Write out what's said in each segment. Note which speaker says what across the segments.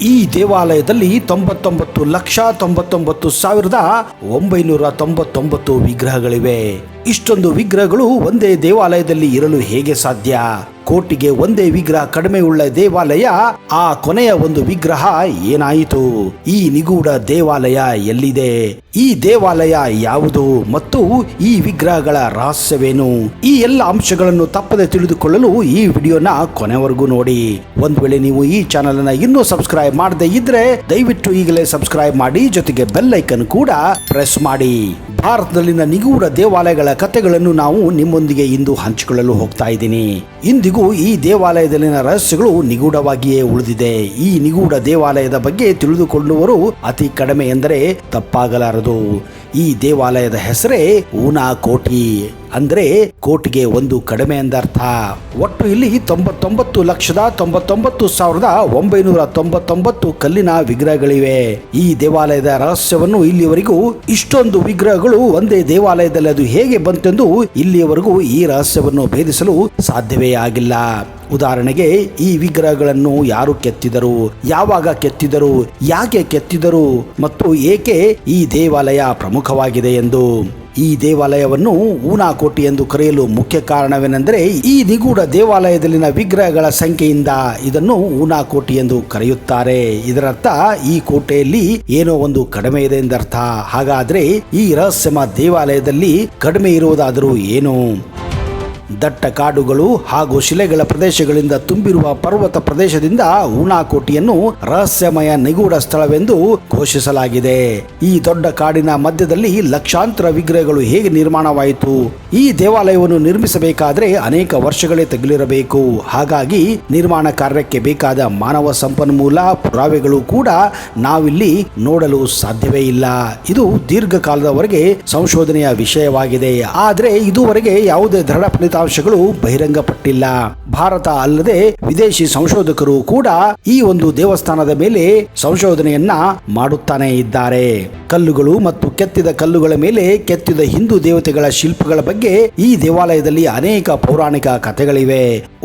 Speaker 1: ಈ ದೇವಾಲಯದಲ್ಲಿ 99,99,999 ವಿಗ್ರಹಗಳಿವೆ. ಇಷ್ಟೊಂದು ವಿಗ್ರಹಗಳು ಒಂದೇ ದೇವಾಲಯದಲ್ಲಿ ಇರಲು ಹೇಗೆ ಸಾಧ್ಯ? ಕೋಟಿಗೆ ಒಂದೇ ವಿಗ್ರಹ ಕಡಿಮೆ ಉಳ್ಳ ದೇವಾಲಯ, ಆ ಕೊನೆಯ ಒಂದು ವಿಗ್ರಹ ಏನಾಯಿತು? ಈ ನಿಗೂಢ ದೇವಾಲಯ ಎಲ್ಲಿದೆ? ಈ ದೇವಾಲಯ ಯಾವುದು ಮತ್ತು ಈ ವಿಗ್ರಹಗಳ ರಹಸ್ಯವೇನು? ಈ ಎಲ್ಲ ಅಂಶಗಳನ್ನು ತಪ್ಪದೆ ತಿಳಿದುಕೊಳ್ಳಲು ಈ ವಿಡಿಯೋನ ಕೊನೆವರೆಗೂ ನೋಡಿ. ಒಂದ್ ವೇಳೆ ನೀವು ಈ ಚಾನೆಲ್ ಅನ್ನ ಇನ್ನೂ ಸಬ್ಸ್ಕ್ರೈಬ್ ಮಾಡದೇ ಇದ್ರೆ ದಯವಿಟ್ಟು ಈಗಲೇ ಸಬ್ಸ್ಕ್ರೈಬ್ ಮಾಡಿ, ಜೊತೆಗೆ ಬೆಲ್ ಐಕನ್ ಕೂಡ ಪ್ರೆಸ್ ಮಾಡಿ. ಭಾರತದಲ್ಲಿನ ನಿಗೂಢ ದೇವಾಲಯಗಳ ಕಥೆಗಳನ್ನು ನಾವು ನಿಮ್ಮೊಂದಿಗೆ ಇಂದು ಹಂಚಿಕೊಳ್ಳಲು ಹೋಗ್ತಾ ಇದ್ದೀನಿ. ಇಂದಿಗೂ ಈ ದೇವಾಲಯದಲ್ಲಿನ ರಹಸ್ಯಗಳು ನಿಗೂಢವಾಗಿಯೇ ಉಳಿದಿದೆ. ಈ ನಿಗೂಢ ದೇವಾಲಯದ ಬಗ್ಗೆ ತಿಳಿದುಕೊಳ್ಳುವವರು ಅತಿ ಕಡಿಮೆ ಎಂದರೆ ತಪ್ಪಾಗಲಾರದು. ಈ ದೇವಾಲಯದ ಹೆಸರೇ ಊನಾಕೋಟಿ, ಅಂದ್ರೆ ಕೋಟಿಗೆ ಒಂದು ಕಡಿಮೆ ಎಂದರ್ಥ. ಒಟ್ಟು ಇಲ್ಲಿ 99,99,999 ಕಲ್ಲಿನ ವಿಗ್ರಹಗಳಿವೆ. ಈ ದೇವಾಲಯದ ರಹಸ್ಯವನ್ನು ಇಲ್ಲಿಯವರೆಗೂ ಇಷ್ಟೊಂದು ವಿಗ್ರಹಗಳು ಒಂದೇ ದೇವಾಲಯದಲ್ಲಿ ಅದು ಹೇಗೆ ಬಂತೆಂದು ಇಲ್ಲಿಯವರೆಗೂ ಈ ರಹಸ್ಯವನ್ನು ಭೇದಿಸಲು ಸಾಧ್ಯವೇ ಆಗಿಲ್ಲ. ಉದಾಹರಣೆಗೆ, ಈ ವಿಗ್ರಹಗಳನ್ನು ಯಾರು ಕೆತ್ತಿದರು, ಯಾವಾಗ ಕೆತ್ತಿದರು, ಯಾಕೆ ಕೆತ್ತಿದರು ಮತ್ತು ಏಕೆ ಈ ದೇವಾಲಯ ಪ್ರಮುಖವಾಗಿದೆ ಎಂದು. ಈ ದೇವಾಲಯವನ್ನು ಊನಾಕೋಟಿ ಎಂದು ಕರೆಯಲು ಮುಖ್ಯ ಕಾರಣವೇನೆಂದರೆ, ಈ ನಿಗೂಢ ದೇವಾಲಯದಲ್ಲಿನ ವಿಗ್ರಹಗಳ ಸಂಖ್ಯೆಯಿಂದ ಇದನ್ನು ಊನಾಕೋಟಿ ಎಂದು ಕರೆಯುತ್ತಾರೆ. ಇದರರ್ಥ ಈ ಕೋಟೆಯಲ್ಲಿ ಏನೋ ಒಂದು ಕಡಿಮೆ ಇದೆ ಎಂದರ್ಥ. ಹಾಗಾದ್ರೆ ಈ ರಹಸ್ಯಮಯ ದೇವಾಲಯದಲ್ಲಿ ಕಡಿಮೆ ಇರುವುದಾದರೂ ಏನು? ದಟ್ಟ ಕಾಡುಗಳು ಹಾಗೂ ಶಿಲೆಗಳ ಪ್ರದೇಶಗಳಿಂದ ತುಂಬಿರುವ ಪರ್ವತ ಪ್ರದೇಶದಿಂದ ಊನಾಕೋಟಿಯನ್ನು ರಹಸ್ಯಮಯ ನಿಗೂಢ ಸ್ಥಳವೆಂದು ಘೋಷಿಸಲಾಗಿದೆ. ಈ ದೊಡ್ಡ ಕಾಡಿನ ಮಧ್ಯದಲ್ಲಿ ಲಕ್ಷಾಂತರ ವಿಗ್ರಹಗಳು ಹೇಗೆ ನಿರ್ಮಾಣವಾಯಿತು? ಈ ದೇವಾಲಯವನ್ನು ನಿರ್ಮಿಸಬೇಕಾದ್ರೆ ಅನೇಕ ವರ್ಷಗಳೇ ತಗುಲಿರಬೇಕು. ಹಾಗಾಗಿ ನಿರ್ಮಾಣ ಕಾರ್ಯಕ್ಕೆ ಬೇಕಾದ ಮಾನವ ಸಂಪನ್ಮೂಲ, ಪುರಾವೆಗಳು ಕೂಡ ನಾವಿಲ್ಲಿ ನೋಡಲು ಸಾಧ್ಯವೇ ಇಲ್ಲ. ಇದು ದೀರ್ಘಕಾಲದವರೆಗೆ ಸಂಶೋಧನೆಯ ವಿಷಯವಾಗಿದೆ. ಆದರೆ ಇದುವರೆಗೆ ಯಾವುದೇ ದೃಢ ಫಲಿತಾಂಶಗಳು ಬಹಿರಂಗಪಟ್ಟಿಲ್ಲ. ಭಾರತ ಅಲ್ಲದೆ ವಿದೇಶಿ ಸಂಶೋಧಕರು ಕೂಡ ಈ ಒಂದು ದೇವಸ್ಥಾನದ ಮೇಲೆ ಸಂಶೋಧನೆಯನ್ನ ಮಾಡುತ್ತಾನೆ ಇದ್ದಾರೆ. ಕಲ್ಲುಗಳು ಮತ್ತು ಕೆತ್ತಿದ ಕಲ್ಲುಗಳ ಮೇಲೆ ಕೆತ್ತಿದ ಹಿಂದೂ ದೇವತೆಗಳ ಶಿಲ್ಪಗಳ ಬಗ್ಗೆ ಈ ದೇವಾಲಯದಲ್ಲಿ ಅನೇಕ ಪೌರಾಣಿಕ ಕಥೆಗಳಿವೆ.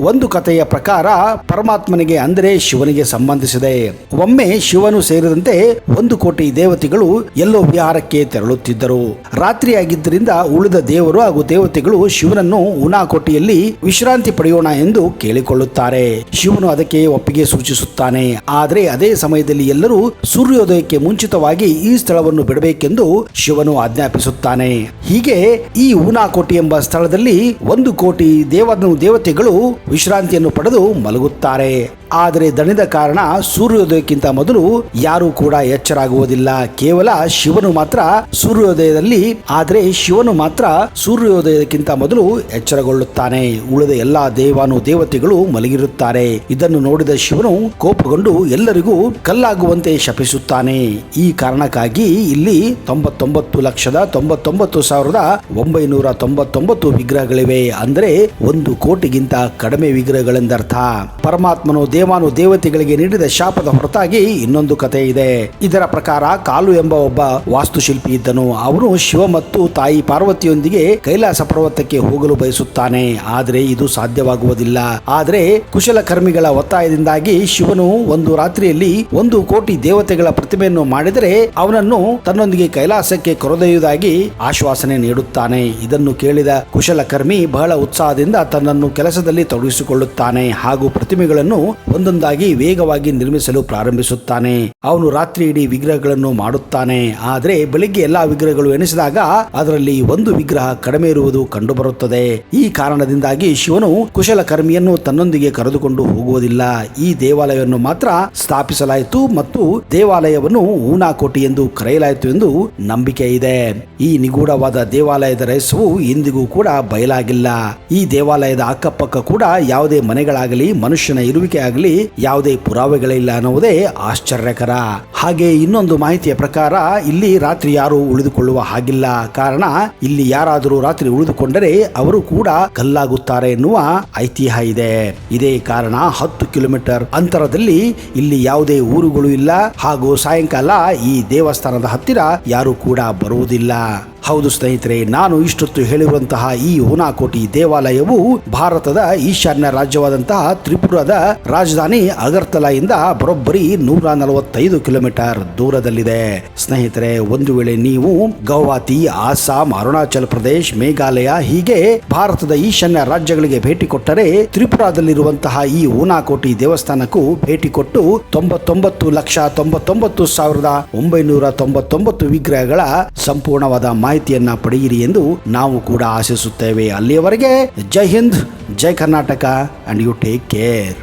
Speaker 1: ಒಂದು ಕಥೆಯ ಪ್ರಕಾರ ಪರಮಾತ್ಮನಿಗೆ ಅಂದರೆ ಶಿವನಿಗೆ ಸಂಬಂಧಿಸಿದೆ. ಒಮ್ಮೆ ಶಿವನು ಸೇರಿದಂತೆ 1 ಕೋಟಿ ದೇವತೆಗಳು ಎಲ್ಲೋ ವಿಹಾರಕ್ಕೆ ತೆರಳುತ್ತಿದ್ದರು. ರಾತ್ರಿಯಾಗಿದ್ದರಿಂದ ಉಳಿದ ದೇವರು ಹಾಗೂ ದೇವತೆಗಳು ಶಿವನನ್ನು ಊನಾಕೋಟಿಯಲ್ಲಿ ವಿಶ್ರಾಂತಿ ಪಡೆಯೋಣ ಎಂದು ಕೇಳಿಕೊಳ್ಳುತ್ತಾರೆ. ಶಿವನು ಅದಕ್ಕೆ ಒಪ್ಪಿಗೆ ಸೂಚಿಸುತ್ತಾನೆ. ಆದರೆ ಅದೇ ಸಮಯದಲ್ಲಿ ಎಲ್ಲರೂ ಸೂರ್ಯೋದಯಕ್ಕೆ ಮುಂಚಿತವಾಗಿ ಈ ಸ್ಥಳವನ್ನು ಬಿಡಬೇಕೆಂದು ಶಿವನು ಆಜ್ಞಾಪಿಸುತ್ತಾನೆ. ಹೀಗೆ ಈ ಊನಾಕೋಟಿ ಎಂಬ ಸ್ಥಳದಲ್ಲಿ 1 ಕೋಟಿ ದೇವತೆಗಳು ವಿಶ್ರಾಂತಿಯನ್ನು ಪಡೆದು ಮಲಗುತ್ತಾರೆ. ಆದರೆ ದಣಿದ ಕಾರಣ ಸೂರ್ಯೋದಯಕ್ಕಿಂತ ಮೊದಲು ಯಾರು ಕೂಡ ಎಚ್ಚರಾಗುವುದಿಲ್ಲ. ಕೇವಲ ಶಿವನು ಮಾತ್ರ ಸೂರ್ಯೋದಯಕ್ಕಿಂತ ಮೊದಲು ಎಚ್ಚರಗೊಳ್ಳುತ್ತಾನೆ. ಉಳಿದ ಎಲ್ಲಾ ದೇವತೆಗಳು ಮಲಗಿರುತ್ತಾರೆ. ಇದನ್ನು ನೋಡಿದ ಶಿವನು ಕೋಪಗೊಂಡು ಎಲ್ಲರಿಗೂ ಕಲ್ಲಾಗುವಂತೆ ಶಪಿಸುತ್ತಾನೆ. ಈ ಕಾರಣಕ್ಕಾಗಿ ಇಲ್ಲಿ 99,99,999 ವಿಗ್ರಹಗಳಿವೆ. ಅಂದರೆ 1 ಕೋಟಿಗಿಂತ ಕಡಿಮೆ ವಿಗ್ರಹಗಳೆಂದರ್ಥ. ಪರಮಾತ್ಮನು ದೇವತೆಗಳಿಗೆ ನೀಡಿದ ಶಾಪದ ಹೊರತಾಗಿ ಇನ್ನೊಂದು ಕಥೆ ಇದೆ. ಇದರ ಪ್ರಕಾರ ಕಾಲು ಎಂಬ ಒಬ್ಬ ವಾಸ್ತುಶಿಲ್ಪಿ ಇದ್ದನು. ಅವನು ಶಿವ ಮತ್ತು ತಾಯಿ ಪಾರ್ವತಿಯೊಂದಿಗೆ ಕೈಲಾಸ ಪರ್ವತಕ್ಕೆ ಹೋಗಲು ಬಯಸುತ್ತಾನೆ. ಆದರೆ ಇದು ಸಾಧ್ಯವಾಗುವುದಿಲ್ಲ. ಆದರೆ ಕುಶಲಕರ್ಮಿಗಳ ಒತ್ತಾಯದಿಂದಾಗಿ ಶಿವನು ಒಂದು ರಾತ್ರಿಯಲ್ಲಿ 1 ಕೋಟಿ ದೇವತೆಗಳ ಪ್ರತಿಮೆಯನ್ನು ಮಾಡಿದರೆ ಅವನನ್ನು ತನ್ನೊಂದಿಗೆ ಕೈಲಾಸಕ್ಕೆ ಕರೆದೊಯ್ಯುವುದಾಗಿ ಆಶ್ವಾಸನೆ ನೀಡುತ್ತಾನೆ. ಇದನ್ನು ಕೇಳಿದ ಕುಶಲಕರ್ಮಿ ಬಹಳ ಉತ್ಸಾಹದಿಂದ ತನ್ನನ್ನು ಕೆಲಸದಲ್ಲಿ ತೊಡಗಿಸಿಕೊಳ್ಳುತ್ತಾನೆ ಹಾಗೂ ಪ್ರತಿಮೆಗಳನ್ನು ಒಂದೊಂದಾಗಿ ವೇಗವಾಗಿ ನಿರ್ಮಿಸಲು ಪ್ರಾರಂಭಿಸುತ್ತಾನೆ. ಅವನು ರಾತ್ರಿ ಇಡೀ ವಿಗ್ರಹಗಳನ್ನು ಮಾಡುತ್ತಾನೆ. ಆದರೆ ಬೆಳಿಗ್ಗೆ ಎಲ್ಲಾ ವಿಗ್ರಹಗಳು ಎಣಿಸಿದಾಗ ಅದರಲ್ಲಿ 1 ವಿಗ್ರಹ ಕಡಿಮೆ ಇರುವುದು ಕಂಡುಬರುತ್ತದೆ. ಈ ಕಾರಣದಿಂದಾಗಿ ಶಿವನು ಕುಶಲಕರ್ಮಿಯನ್ನು ತನ್ನೊಂದಿಗೆ ಕರೆದುಕೊಂಡು ಹೋಗುವುದಿಲ್ಲ. ಈ ದೇವಾಲಯವನ್ನು ಮಾತ್ರ ಸ್ಥಾಪಿಸಲಾಯಿತು ಮತ್ತು ದೇವಾಲಯವನ್ನು ಊನಾಕೋಟಿ ಎಂದು ಕರೆಯಲಾಯಿತು ಎಂದು ನಂಬಿಕೆ ಇದೆ. ಈ ನಿಗೂಢವಾದ ದೇವಾಲಯದ ರಹಸ್ಯವು ಇಂದಿಗೂ ಕೂಡ ಬಯಲಾಗಿಲ್ಲ. ಈ ದೇವಾಲಯದ ಅಕ್ಕಪಕ್ಕ ಕೂಡ ಯಾವುದೇ ಮನೆಗಳಾಗಲಿ ಮನುಷ್ಯನ ಇರುವಿಕೆ ಆಗಲಿ ಯಾವುದೇ ಪುರಾವೆಗಳಿಲ್ಲ ಅನ್ನುವುದೇ ಆಶ್ಚರ್ಯಕರ. ಹಾಗೆ ಇನ್ನೊಂದು ಮಾಹಿತಿಯ ಪ್ರಕಾರ ಇಲ್ಲಿ ರಾತ್ರಿ ಯಾರು ಉಳಿದುಕೊಳ್ಳುವ ಹಾಗಿಲ್ಲ. ಕಾರಣ ಇಲ್ಲಿ ಯಾರಾದರೂ ರಾತ್ರಿ ಉಳಿದುಕೊಂಡರೆ ಅವರು ಕೂಡ ಕಲ್ಲಾಗುತ್ತಾರೆ ಎನ್ನುವ ಐತಿಹ್ಯ ಇದೆ. ಇದೇ ಕಾರಣ 10 ಕಿಲೋಮೀಟರ್ ಅಂತರದಲ್ಲಿ ಇಲ್ಲಿ ಯಾವುದೇ ಊರುಗಳು ಇಲ್ಲ ಹಾಗೂ ಸಾಯಂಕಾಲ ಈ ದೇವಸ್ಥಾನದ ಹತ್ತಿರ ಯಾರು ಕೂಡ ಬರುವುದಿಲ್ಲ. ಹೌದು ಸ್ನೇಹಿತರೆ, ನಾನು ಇಷ್ಟೊತ್ತು ಹೇಳಿರುವಂತಹ ಈ ಹುನಾಕೋಟಿ ದೇವಾಲಯವು ಭಾರತದ ಈಶಾನ್ಯ ರಾಜ್ಯವಾದಂತಹ ತ್ರಿಪುರಾದ ರಾಜಧಾನಿ ಅಗರ್ತಲಾಯಿಂದ ಬರೋಬ್ಬರಿ 145 ಕಿಲೋಮೀಟರ್ ದೂರದಲ್ಲಿದೆ. ಸ್ನೇಹಿತರೆ, ಒಂದು ವೇಳೆ ನೀವು ಗೌಹಾತಿ, ಆಸಾಂ, ಅರುಣಾಚಲ ಪ್ರದೇಶ್, ಮೇಘಾಲಯ ಹೀಗೆ ಭಾರತದ ಈಶಾನ್ಯ ರಾಜ್ಯಗಳಿಗೆ ಭೇಟಿ ಕೊಟ್ಟರೆ ತ್ರಿಪುರಾದಲ್ಲಿರುವಂತಹ ಈ ಹುನಾಕೋಟಿ ದೇವಸ್ಥಾನಕ್ಕೂ ಭೇಟಿ ಕೊಟ್ಟು 99,99,999 ವಿಗ್ರಹಗಳ ಸಂಪೂರ್ಣವಾದ ಮಾಹಿತಿಯನ್ನ ಪಡೆಯಿರಿ ಎಂದು ನಾವು ಕೂಡ ಆಶಿಸುತ್ತೇವೆ. ಅಲ್ಲಿಯವರೆಗೆ Jai Hind, Jai Karnataka, and you take care.